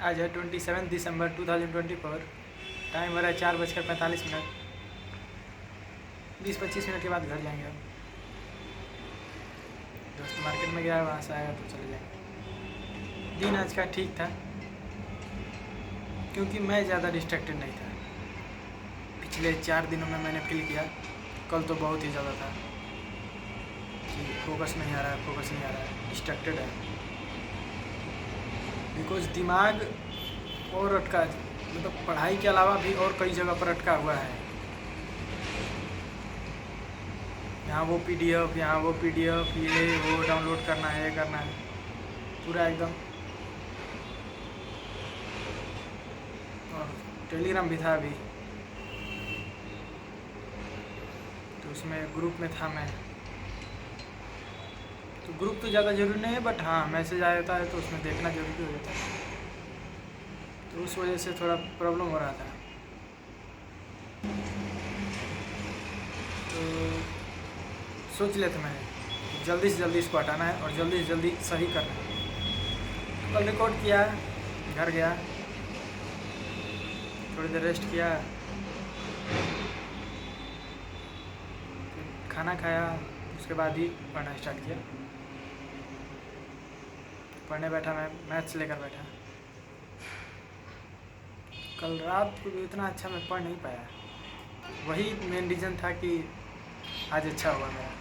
आज है 27 दिसंबर 2024। टाइम हो रहा है 4:45। 20-25 मिनट के बाद घर जाएंगे। अब दोस्त मार्केट में गया है, वहाँ से आएगा तो चले जाएंगे। दिन आज का ठीक था क्योंकि मैं ज़्यादा डिस्ट्रैक्टेड नहीं था। पिछले 4 दिनों में मैंने फील किया, कल तो बहुत ही ज़्यादा था कि फोकस नहीं आ रहा है, डिस्ट्रैक्टेड है। बिकॉज दिमाग और अटका, मतलब पढ़ाई के अलावा भी और कई जगह पर अटका हुआ है। यहाँ वो पीडीएफ, ये वो डाउनलोड करना है, पूरा एकदम। और टेलीग्राम भी था अभी, तो उसमें ग्रुप में था मैं। तो ग्रुप तो ज़्यादा ज़रूरी नहीं है, बट हाँ मैसेज आ जाता है तो उसमें देखना जरूरी हो जाता है। तो उस वजह से थोड़ा प्रॉब्लम हो रहा था। तो सोच लिया था मैंने जल्दी से जल्दी इसको हटाना है और जल्दी से जल्दी सही करना है। कल रिकॉर्ड किया, घर गया, थोड़ी देर रेस्ट किया, खाना खाया, उसके बाद ही पढ़ना स्टार्ट किया। पढ़ने बैठा, मैं मैथ्स लेकर बैठा। कल रात को भी इतना अच्छा मैं पढ़ नहीं पाया, वही मेन रीज़न था कि आज अच्छा हुआ मेरा।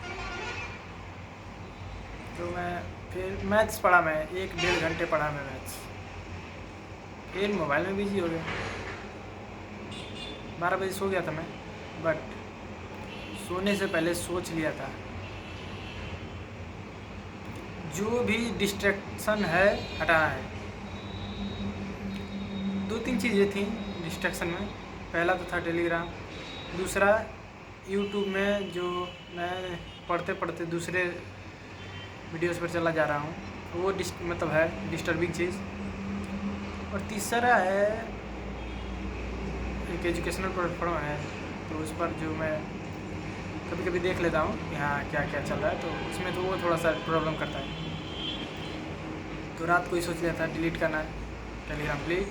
तो मैं फिर मैथ्स पढ़ा, मैं 1-1.5 घंटे पढ़ा मैं मैथ्स। फिर मोबाइल में बिजी हो गया। 12 बजे सो गया था मैं, बट सोने से पहले सोच लिया था जो भी डिस्ट्रैक्शन है हटाना है। 2-3 चीज़ें थी डिस्ट्रैक्शन में। पहला तो था टेलीग्राम, दूसरा यूट्यूब में जो मैं पढ़ते पढ़ते दूसरे वीडियोस पर चला जा रहा हूँ, वो मतलब है डिस्टर्बिंग चीज़। और तीसरा है एक एजुकेशनल प्लेटफॉर्म है, तो उस पर जो मैं कभी कभी देख लेता हूँ कि हाँ क्या क्या चल रहा है, तो उसमें तो वो थोड़ा सा प्रॉब्लम करता है। तो रात को ही सोच लिया था डिलीट करना है टेलीग्राम, डिलीट।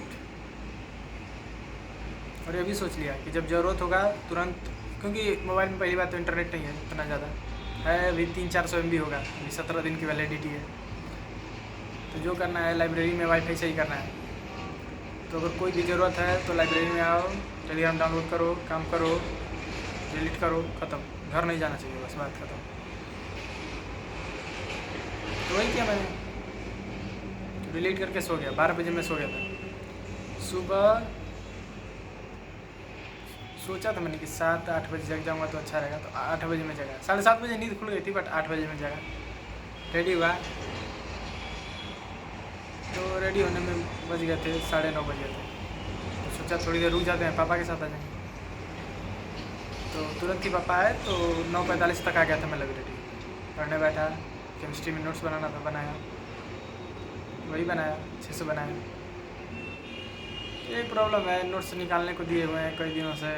और ये भी सोच लिया कि जब ज़रूरत होगा तुरंत, क्योंकि मोबाइल में पहली बात तो इंटरनेट नहीं है इतना ज़्यादा है, अभी 300-400 MB होगा, अभी 17 दिन की वैलिडिटी है। तो जो करना है लाइब्रेरी में वाईफाई से ही करना है। तो अगर कोई भी ज़रूरत है तो लाइब्रेरी में आओ, टेलीग्राम डाउनलोड करो, काम करो, डिलीट करो, ख़त्म। घर नहीं जाना चाहिए, बस बात ख़त्म। तो वही किया मैंने, डिलीट करके सो गया। 12 बजे मैं सो गया था। सुबह सोचा था मैंने कि 7-8 बजे जग जाऊँगा तो अच्छा रहेगा, तो 8 बजे में जगा। 7:30 बजे नींद खुल गई थी, बट 8 बजे में जगा। रेडी हुआ तो रेडी होने में बज गए थे 9:30 बज गए थे। तो सोचा थोड़ी देर रुक जाते हैं, पापा के साथ आ जाएंगे। तो तुरंत ही पापा आए तो 9:45 तक आ गया था मैं लाइब्रेरी। पढ़ने बैठा, केमिस्ट्री में नोट्स बनाना था, बनाया, वही बनाया, अच्छे से बनाया। एक प्रॉब्लम है, नोट्स निकालने को दिए हुए हैं कई दिनों से,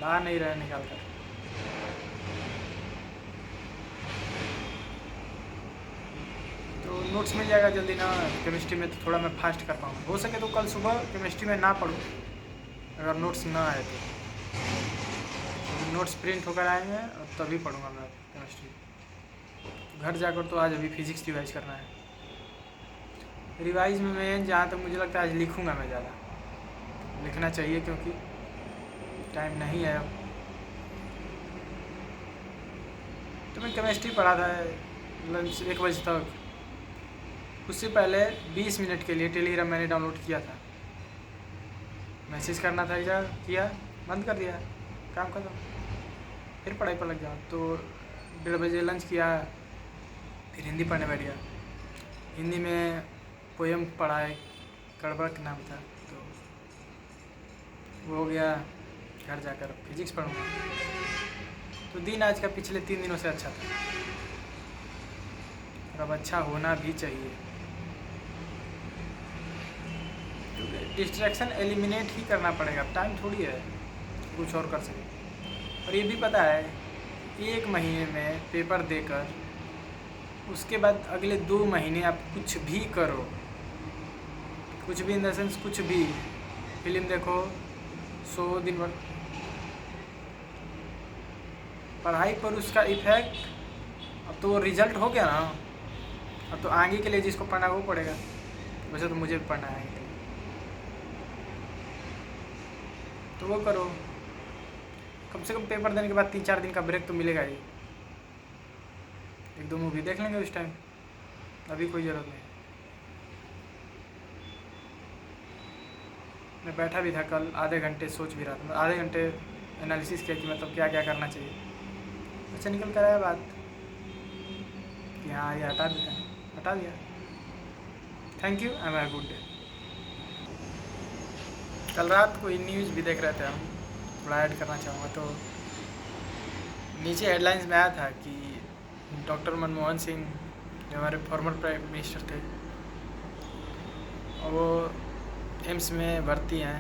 ला नहीं रहे निकाल कर। तो नोट्स मिल जाएगा जल्दी ना केमिस्ट्री में, तो थोड़ा मैं फास्ट कर पाऊँगा। हो सके तो कल सुबह केमिस्ट्री में ना पढ़ूँ अगर नोट्स ना आए तो। नोट्स प्रिंट होकर आएंगे और तभी पढ़ूँगा मैं केमिस्ट्री। घर जाकर तो आज अभी फिज़िक्स रिवाइज करना है। रिवाइज में मैं जहाँ तक मुझे लगता है आज लिखूँगा मैं ज़्यादा, लिखना चाहिए क्योंकि टाइम नहीं है अब। तो मैं केमिस्ट्री पढ़ा था लंच 1 बजे तक। उससे पहले 20 मिनट के लिए टेलीग्राम मैंने डाउनलोड किया था, मैसेज करना था, क्या किया, बंद कर दिया, काम खत्म, फिर पढ़ाई पर लग जाओ। तो 1:30 बजे लंच किया, फिर हिंदी पढ़ने बैठ गया। हिंदी में पोएम पढ़ा है, गड़बड़ का नाम था, तो वो हो गया। घर जाकर फिजिक्स पढ़ूँगा। तो दिन आज का पिछले 3 दिनों से अच्छा था, और अब अच्छा होना भी चाहिए। डिस्ट्रैक्शन एलिमिनेट ही करना पड़ेगा, टाइम थोड़ी है कुछ और कर सके। और ये भी पता है 1 महीने में पेपर देकर उसके बाद अगले 2 महीने आप कुछ भी करो, कुछ भी इन द सेंस कुछ भी फिल्म देखो, सो दिन भर पढ़ाई पर उसका इफेक्ट। अब तो वो रिजल्ट हो गया ना, अब तो आगे के लिए जिसको पढ़ना है वो पढ़ेगा। वैसे तो मुझे भी पढ़ना है आगे के लिए, तो वो करो। कम से कम पेपर देने के बाद 3-4 दिन का ब्रेक तो मिलेगा ही। 1-2 मूवी देख लेंगे उस टाइम, अभी कोई ज़रूरत नहीं। मैं बैठा भी था कल, आधे घंटे सोच भी रहा था, आधे घंटे एनालिसिस किया कि मतलब क्या क्या करना चाहिए। अच्छा निकल कर आया बात कि हाँ ये हटा देते हैं, हटा दिया। Thank you, I have a good day. कल रात को न्यूज़ भी देख रहे थे हम, थोड़ा ऐड करना चाहूँगा। तो नीचे हेडलाइंस में आया था कि डॉक्टर मनमोहन सिंह जो हमारे फॉर्मर प्राइम मिनिस्टर थे, और वो एम्स में भर्ती हैं।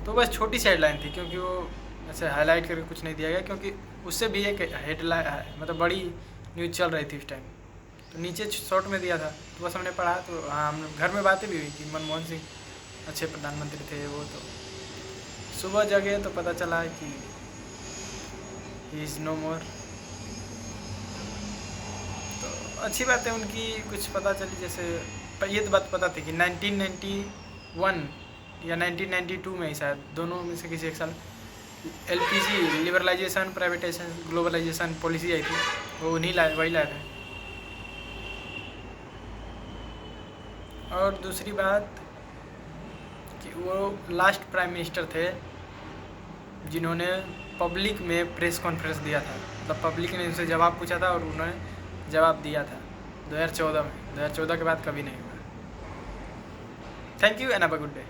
तो बस छोटी सी हेडलाइन थी, क्योंकि वो ऐसे हाईलाइट करके कुछ नहीं दिया गया, क्योंकि उससे भी एक हेडलाइन मतलब बड़ी न्यूज़ चल रही थी उस टाइम। तो नीचे शॉर्ट में दिया था, तो बस हमने पढ़ा। तो हाँ, हम घर में बातें भी हुई कि मनमोहन सिंह अच्छे प्रधानमंत्री थे वो। तो सुबह जगे तो पता चला कि ही इज़ नो मोर। तो अच्छी बात है उनकी कुछ पता चली। जैसे ये तो बात पता थी कि 1991 या 1992 में ही शायद, दोनों में से किसी एक साल LPG liberalisation privatisation globalisation policy आई थी, वो उन्हीं वही लाए थे। और दूसरी बात कि वो लास्ट प्राइम मिनिस्टर थे जिन्होंने पब्लिक में प्रेस कॉन्फ्रेंस दिया था। मतलब पब्लिक ने उनसे जवाब पूछा था और उन्होंने जवाब दिया था 2014 में। 2014 के बाद कभी नहीं हुआ। Thank you and have a good day.